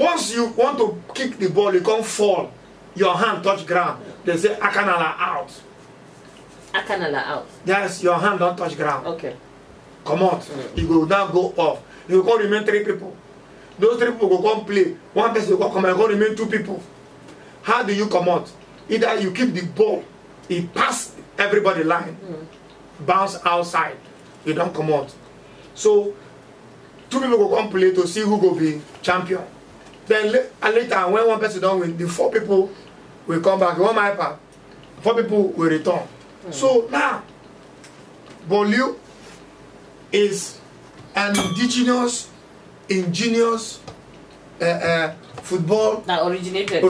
Once you want to kick the ball, you can't fall. Your hand touch ground. They say Akanala out. Akanala out. Yes, your hand don't touch ground. Okay. Come out. You will now go off. You will remain 3 people. Those 3 people will come play. One person will come and go remain 2 people. How do you come out? Either you keep the ball, it pass everybody line, bounce outside. You don't come out. So 2 people will come play to see who will be champion. Then later, when one person don't win, the 4 people will come back. 1 hyper, 4 people will return. So now, Bolu is an ingenious football that originated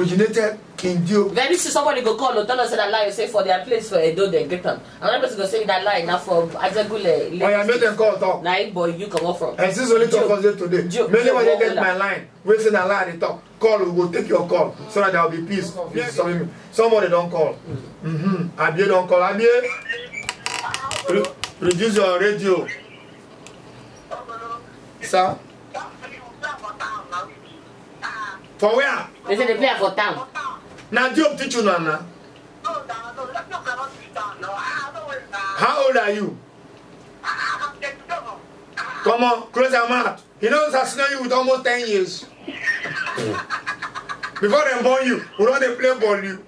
in Diop. Very soon somebody go call or tell us that lie you say for their place for Edo they get them. Another person go say that lie now for Ajagule. Oh yeah, make them call talk. Now boy you come up from. And since only talk for them today. Many when they get my line, we say that lie they talk. Call, we will take your call so that there will be peace. Somebody don't call. Abie don't call. Abie, reduce your radio. Sir? For where? They say they play for town. Now Diop teach you Nana. How old are you? Come on, close your mouth. He knows I know you with almost 10 years. Before they born you, we don't they play ball you.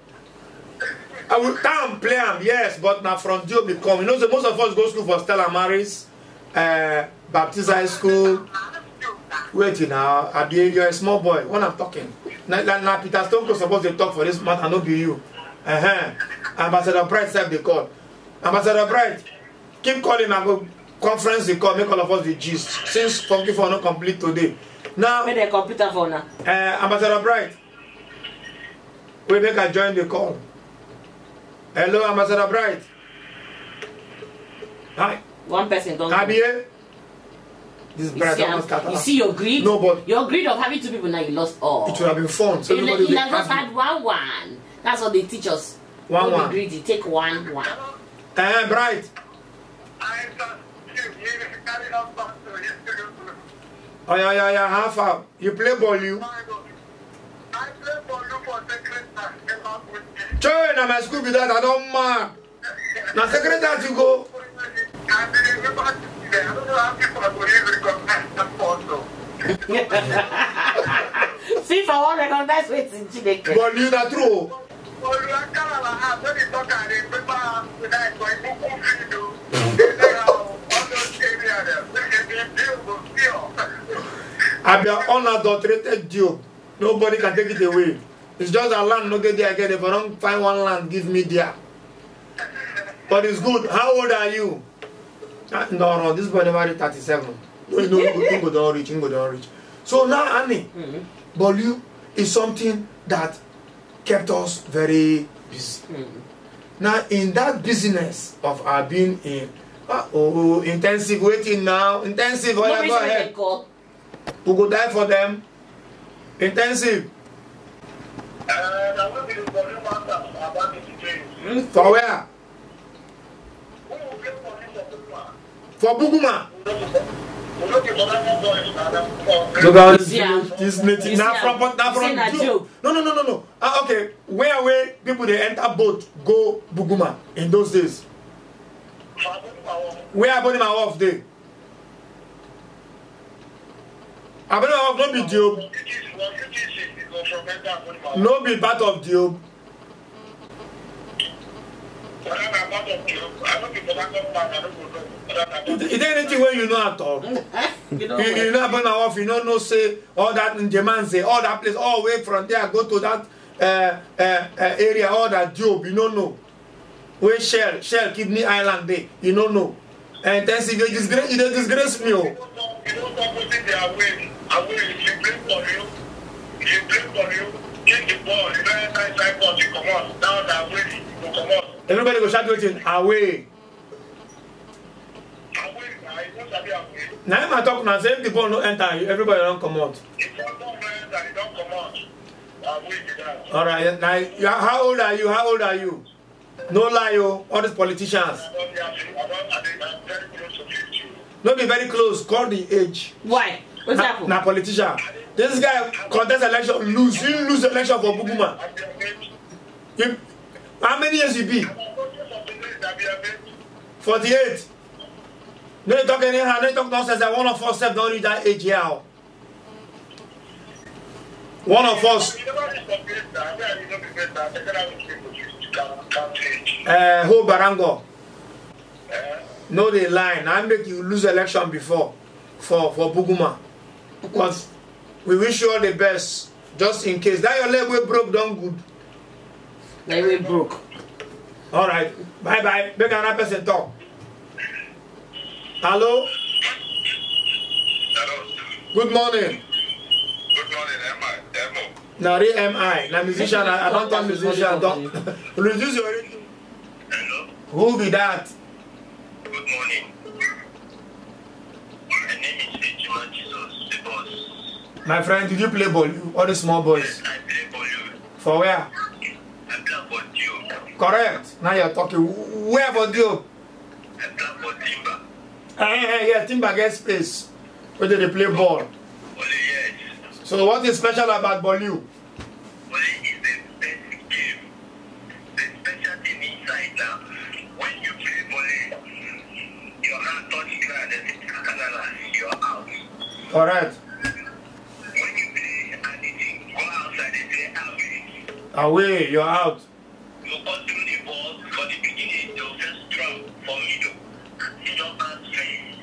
I will come play him, yes, but now from Diop become. You know, so most of us go to school for Stella Maris, Baptist High School. Wait now, you're a small boy. When I'm talking, now Peter Stone was supposed to talk for this month and not be you. Ambassador Bright said they call. Ambassador Bright, keep calling and go conference they call, make all of us the gist. Since Funky for not complete today. Now, where the computer for now? Ambassador Bright, we make a join the call. Hello, Ambassador Bright. Hi. One person don't. Abie. This bright you see your greed? No, but your greed of having 2 people now you lost all. It would have been fun. So you have just had 1-1. That's what they teach us. 1-1. Don't be greedy. Take 1-1. Bright. Oh yeah. How far? You play ball, you? I play ball for secretary. Joy, now my school be that I don't mind. Now secretary you go. See for one recognize waiting Chineke. But you that true. I be an unadulterated Diop. Nobody can take it away. It's just a land no get there again. If I don't find one land, give me there. But it's good. How old are you? No, this boy never reached 37. No, go don't reach. So now, Annie, Bolu is something that kept us very busy. Now, in that business of our being in intensive waiting now, intensive, go ahead. We go die for them. Intensive. For where? For Buguma. This native now from Diop. No. Okay, where people they enter boat go Buguma in those days? Where Abonima off day? Abonima off no be Diop. No be part of Diop. Is there anything where you know at all? you know about off, you don't know say all that in German say all that place all the way from there go to that area all that Diop, you don't know. Where Shell Kidney Island there, you don't know. And then see it disgrace me. You take the ball, you know, inside ball, you come on, down that way, you come on. Everybody go shout waiting away. Now I'm talking now, say if the ball no enter, everybody don't come out. If you don't enter, you don't come out. Alright, now how old are you? How old are you? No lie, yo, all these politicians. I'm very close to 50. Not be very close, call the age. Why? What's happened? Now politician. I This guy contest election, lose. He lose election for Buguma. How many years you be? 48. No, you talk anyhow. No, you talk nonsense. That one of us don't reach that age here. One of us. Who Barango? No, they line. I make you lose election before for Buguma. But we wish you all the best. Just in case. That your leg will broke, don't good. They will broke. All right. Bye bye. Make another person talk. Hello. Hello. Good morning. Good morning, Emma. Now, am I? Now, musician. I don't talk musician. Don't reduce your. Hello. Who be that? Good morning. My name is Ejima Jesus, the boss. My friend, did you play ball? All the small boys. I play for you. For where? I play for you. Correct. Now you're talking. Where for you? I play for Timber. Yeah, Timber gets space. Where did they play ball? Only yes. So what is special about Bolu? Only is the best game. The special thing inside now. When you play volley, your hand touch ground and you're out. Correct. When you play anything, go outside and play away. Away, you're out. You cut through the ball for the beginning, you'll just drop for middle. You don't pass straight.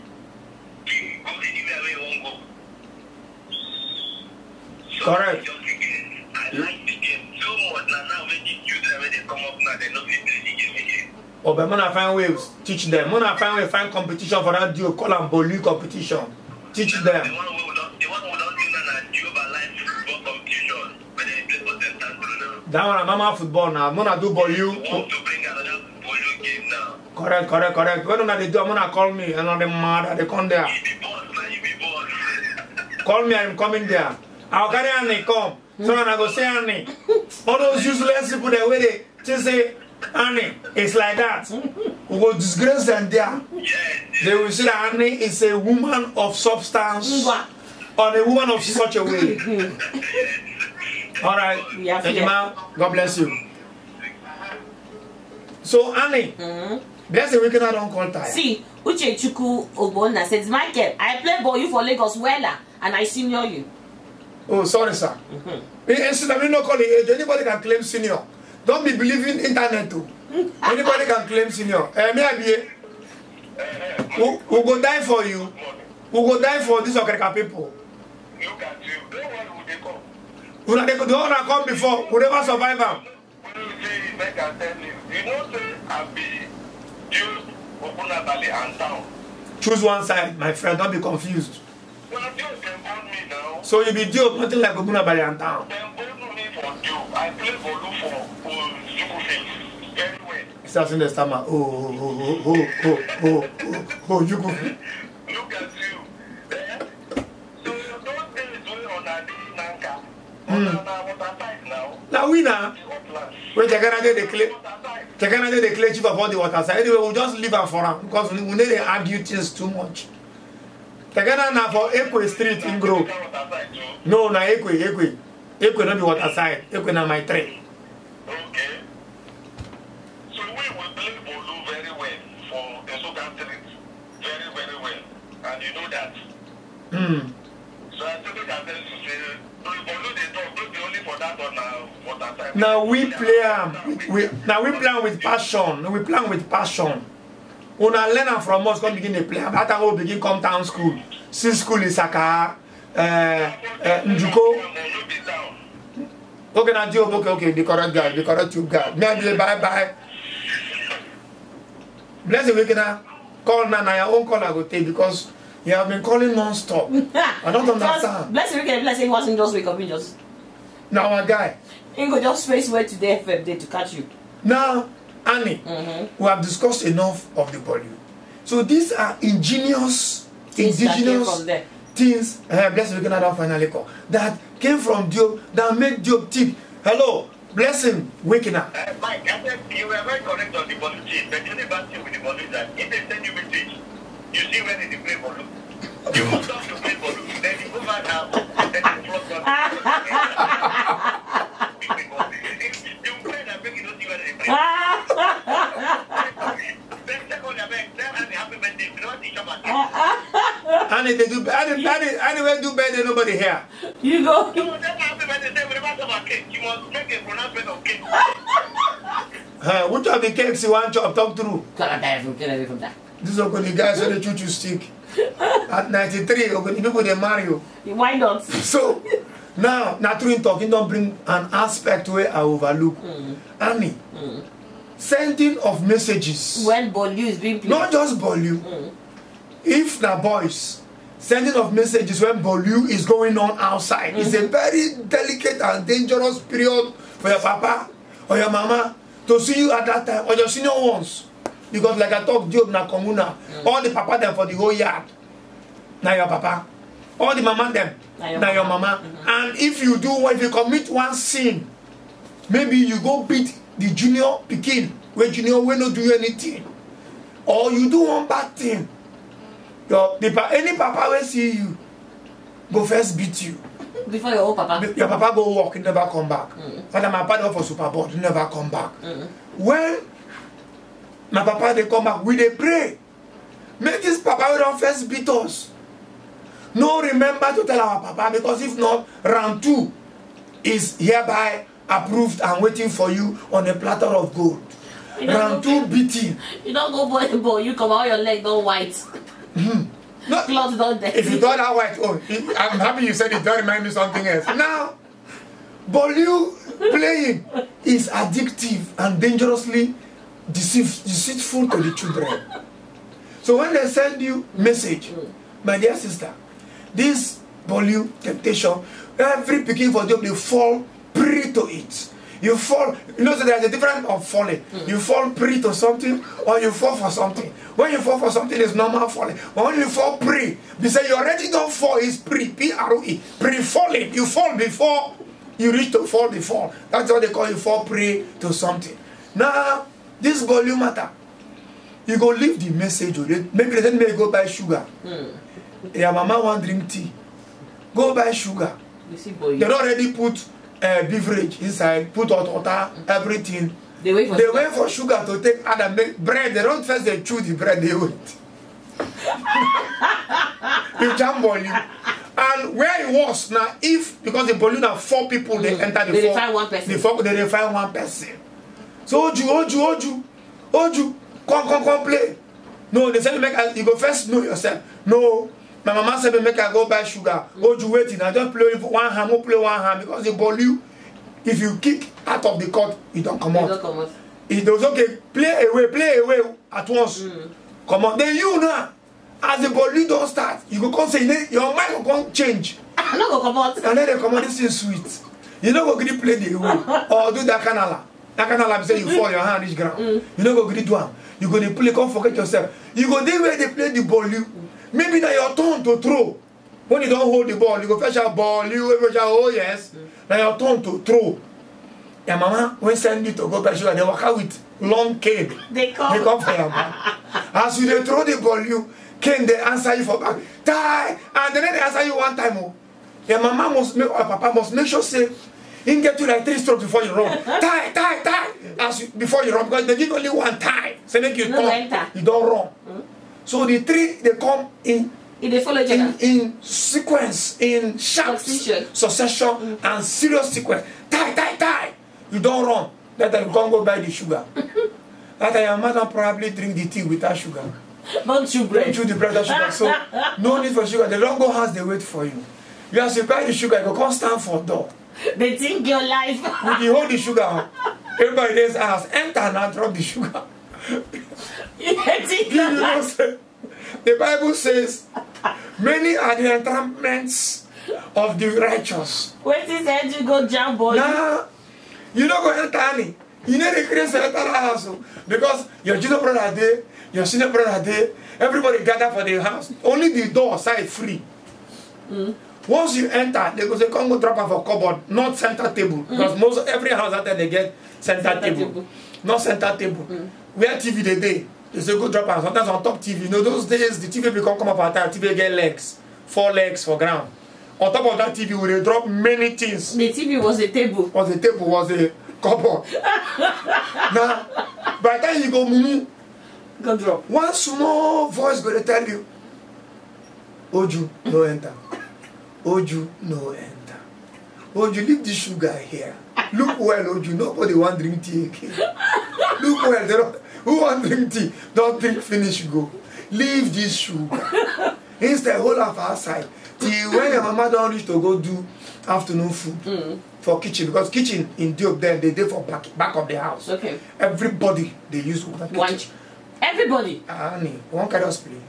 Go anywhere where you won't go. So Correct. just again, I like the game so much. Now when the children, when they come up now, they know they play the game again. Oh, but Mona find ways. Teach them. Mona find way find competition for that deal. Call them Bolu competition. Teach them. The one who don't do that Juba live football competition when they play for St. Andrew now. That one a normal football now. Mona do Bolu. We want to bring another Bolu game now. Correct. When they do, Mona call me and on the mad they come there. You be boss, man, you be boss. Call me, I'm coming there. I'll carry Annie, come. So when I go say Annie. All those useless people that way they just say Annie, it's like that. We will disgrace them there. Yes. They will say that Annie is a woman of substance or a woman of such a way. All right. Ejima, God bless you. So Annie, bless the weekend I don't call time. See, Uche Chuku Obona says, Michael, I play ball you for Lagos Wella and I senior you. Oh, sorry, sir. Instead of me not calling age, anybody can claim senior. Don't be believing internet too. Anybody can claim senior. Me I who go die for you? Who go die for these Okreka people? Look at you. No one would they come. Who they the one that come before will never survive them. When you say make I tell you, you know say I be Jew, Okunabali and town. Choose one side, my friend. Don't be confused. Well, Jew can burn me now. So you be Joe, nothing like Ogunabali and town. Then burn me for Jew. I play Bolu for Jukufi. Very well. Starts in the stomach. Oh, you go. Look at you. Eh? So those days we on a day Nanka. On a water side now. Now we now. When they're gonna get the clay. They're gonna get the clay chief of all the water side. Anyway, we'll just leave her for her because we need to argue things too much. They're gonna now for Ekwe Street in Grove. No, na Ekwe. Ekwe not be water side. Ekwe na my tree. Okay. So we will play Bolu very well for the Soka Street. Very, very well. And you know that. So I think we can tell you to say, Bolu they talk, don't be only for that on water side. Now we play we play with passion. We play with passion. Una learn from us come begin to play. After we begin come town school. Since school is Saka, Njuko. Okay, now Joe, okay, the correct guy, the correct you guy. Maybe bye. Bless the weekend. Call Nana, your own call I go take because you have been calling non-stop. I don't understand. Bless the weekend, bless he wasn't just wake up, he just. Now our guy. He go just face where today FF day to catch you. Now, Annie, we have discussed enough of the body. So these are indigenous Things blessed we can finally call that came from Job that made Job tip. Hello, blessing, waking up. Mike, I said you were very correct on the Bolu team. But the only bad thing with the Bolu is that if they send you message, you see when they play Bolu. You must have to play Bolu. Then you go back now, then you flop do anyway do birthday nobody here. You go. You must never happy birthday. Say whenever you have a cake, you must make a pronouncement of cake. Which of the cakes you want chop talk through? Can't die from that. This is the guys with the choo-choo stick. At 93, the people they marry you. Why not? So now true in talking don't bring an aspect where I overlook. Annie. Sending of messages. When Bolu is being played. Not just Bolu. If the boys, sending of messages when Bolu is going on outside is a very delicate and dangerous period for your papa or your mama to see you at that time or your senior ones. Because like I talked Job na comuna, all the papa them for the whole yard. Now your papa. All the mama them. Now your mama. And if you commit one sin, maybe you go beat the junior pikin where junior will not do anything. Or you do one bad thing. Any papa will see you, go first beat you. Before your own papa? Your papa go walk, he never come back. Father, my papa go for Super Bowl, he never come back. When my papa they come back, we they pray. Make this papa we don't first beat us. No, remember to tell our papa, because if not, round 2 is hereby approved and waiting for you on a platter of gold. Round 2 beating. You don't go boy, you come out your leg don't white. No, clothes don't if you thought that white, I'm happy you said it, don't remind me something else. Now, Bolu playing is addictive and dangerously deceitful to the children. So when they send you message, my dear sister, this Bolu temptation, every picking for them, they fall prey to it. You fall, so there's a difference of falling. You fall prey to something or you fall for something. When you fall for something, it's normal falling. But when you fall prey, they say you already don't fall, it's P-R-E, pre-falling. You fall before you reach to fall the fall. That's what they call you fall prey to something. Now, this Bolu matter. You go leave the message, maybe they say maybe go buy sugar. Your mama want drink tea. Go buy sugar. You see, boy. They already put beverage inside, put hot water, everything. They wait for sugar to take and make bread. They don't first they chew the bread, they wait. You jam Bolu. And where it was now, if because the balloon have 4 people, they enter the they find one person. They find one person. So Oju, come play. No, they say make you go first know yourself. No. My mama said make I go buy sugar. Oju waiting. I just play one hand, play one hand because the Bolu, if you kick out of the court, you don't come out. It was okay. Play away at once. Come on. Then you now, as the Bolu don't start, you go come say your mind will come change. I'm not gonna come out. And then they come out. This is sweet. You don't go get play the away or do that canala. That canala say you fall your hand reach ground. You don't go get do one. You go to play. Come forget yourself. You go there where they play the Bolu. Maybe now your turn to throw. When you don't hold the ball, you go fetch a ball, you go fetch a, oh yes. Now your turn to throw. Your mama, when send you to go back, they walk out with long cane. They come for your back. As you throw the ball, you cane, they answer you for back. Die! And then they answer you one time. Oh. Your mama must make, or papa must make sure say, you get you like 3 strokes before you run. Die! Before you run, because they give only one time. So make you turn, you don't run. So the 3 they come in sequence, in sharp succession and serious sequence. Die! You don't run. That time you can't go buy the sugar. That time your mother probably drink the tea without sugar. Don't chew bread. Don't chew the bread without sugar. So no need for sugar. They don't go house, they wait for you. You have to buy the sugar, you can't stand for door. They think your life. You hold the sugar. Everybody in their house, enter now, drop the sugar. The Bible says, many are the entrapments of the righteous. When he said you go jump, boy. Now, you don't go enter any. You need to create a enter house. Because your junior brother there, your senior brother there, everybody gather for the house. Only the door side free. Once you enter, they go say, come go drop off a cupboard, not center table. Because every house out there they get center table. Not center table. Where TV they say go drop off. Sometimes on top TV. You know those days the TV become come up at time. TV get legs. 4 legs for ground. On top of that TV, we will drop many things. The TV was a table. Was a cupboard. Now, by the time you go mumu, go drop. One small voice going to tell you, Oju, no enter. Oju, no enter. Oju, leave the sugar here. Look well, Oju, nobody want drink tea again. Look well, they don't, who want drink tea? Don't drink, finish, go. Leave this sugar. Instead, hold up outside. Till when your mama don't reach to go do afternoon food for kitchen. Because kitchen in Diop, then they do for back of the house. Okay. Everybody, they use one kitchen. Everybody? One kind of play.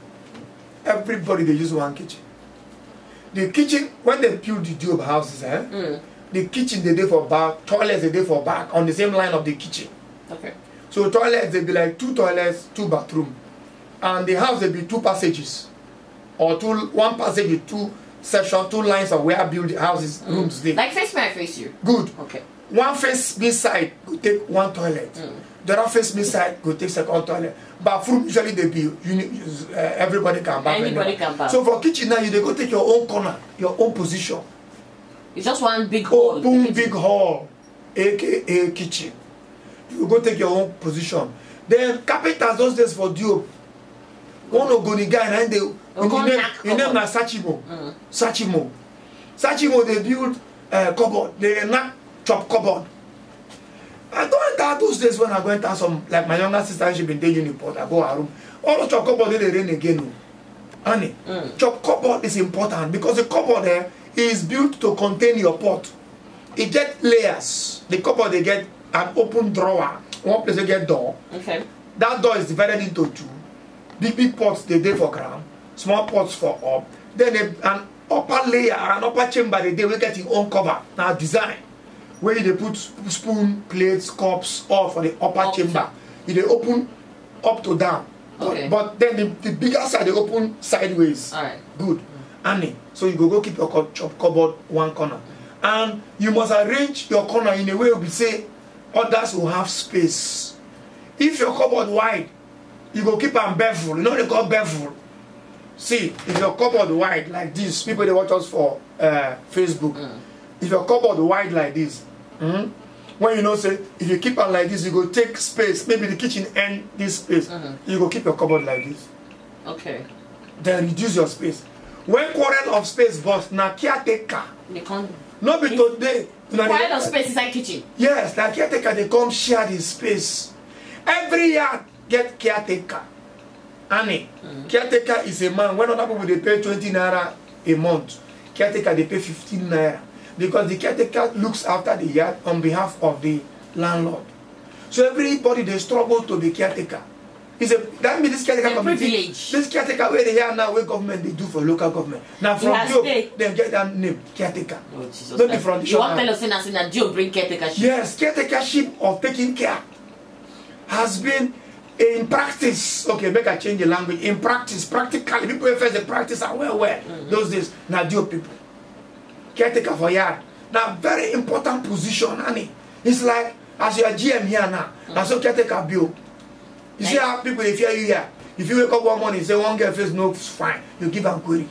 Everybody, they use one kitchen. The kitchen, when they build the Diop houses, the kitchen they do for back, toilets they do for back, on the same line of the kitchen. Okay. So toilets, they be like 2 toilets, 2 bathrooms. And the house, they be 2 passages. Or 1 passage with 2 sections, 2 lines of where build the houses, rooms there. Like face me, I face you. Good. Okay. One face me side go take 1 toilet. The other face me side go take 2nd toilet. Bathroom usually they be everybody can bath. Anybody can bath. So for kitchen now, you they go take your own corner, your own position. It's just one big hall. Open big hall, aka kitchen. You go take your own position. Then carpenters those days for Diop. One Ogoni guy and they you name na Sachimo. Sachimo they build cupboard. They knock chop cupboard. I don't enter those days when I go enter some, like my younger sister, she been there Uniport, I go her room. All the chop cupboard they rain again. Honey, chop cupboard is important because the cupboard there is built to contain your pot. It get layers. The cupboard they get an open drawer. One place they get door. Okay. That door is divided into 2. Big pots they dey for ground, small pots for up. Then an upper layer, an upper chamber they will get your own cover. Now design where they put spoon, plates, cups, all for the upper chamber. They open up to down. Okay. But then the bigger side they open sideways. Alright. Good. Annie, so you go keep your cupboard 1 corner. And you must arrange your corner in a way we say others will have space. If your cupboard wide, you go keep am bevel. You know they call bevel. See, if your cupboard wide like this, people they watch us for Facebook. If your cupboard wide like this, when you know say if you keep am like this, you go take space. Maybe the kitchen end this space. You go keep your cupboard like this. Okay. Then reduce your space. When quarrel of space burst, na caretaker. They can't. No be today. Quarrel of space inside kitchen. Yes, na caretaker they come share the space. Every yard get caretaker. Annie, caretaker is a man. When other people they pay 20 naira a month, caretaker they pay 15 naira because the caretaker looks after the yard on behalf of the landlord. So everybody they struggle to be caretaker. That means this caretaker committee, this caretaker where they are now, where government they do for local government. Now from Diop, they get that name caretaker. Oh, Jesus. Don't be from you want to tell us that Diop bring caretakership? Yes, caretakership of taking care has been in practice. Okay, make I change the language. In practice, practically, people who first the practice are well. Those days, now Diop people. Caretaker for yard. Now, very important position, honey. It's like, as you are GM here now, and so caretaker bill. You see how people they fear you here. If you wake up one morning and say one girl face no fine, you give am query.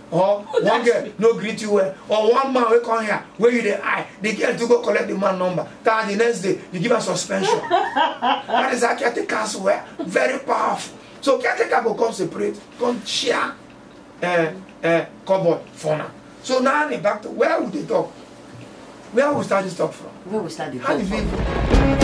Or one girl no greet you well. Or one man will come here where you the eye. The girl to go collect the man number. Then the next day you give a suspension. That is how caretakers were. Very powerful. So caretaker will come separate, come share cupboard for now. So now back to where would they talk? Where we start this talk from? Where we start the How talk did from?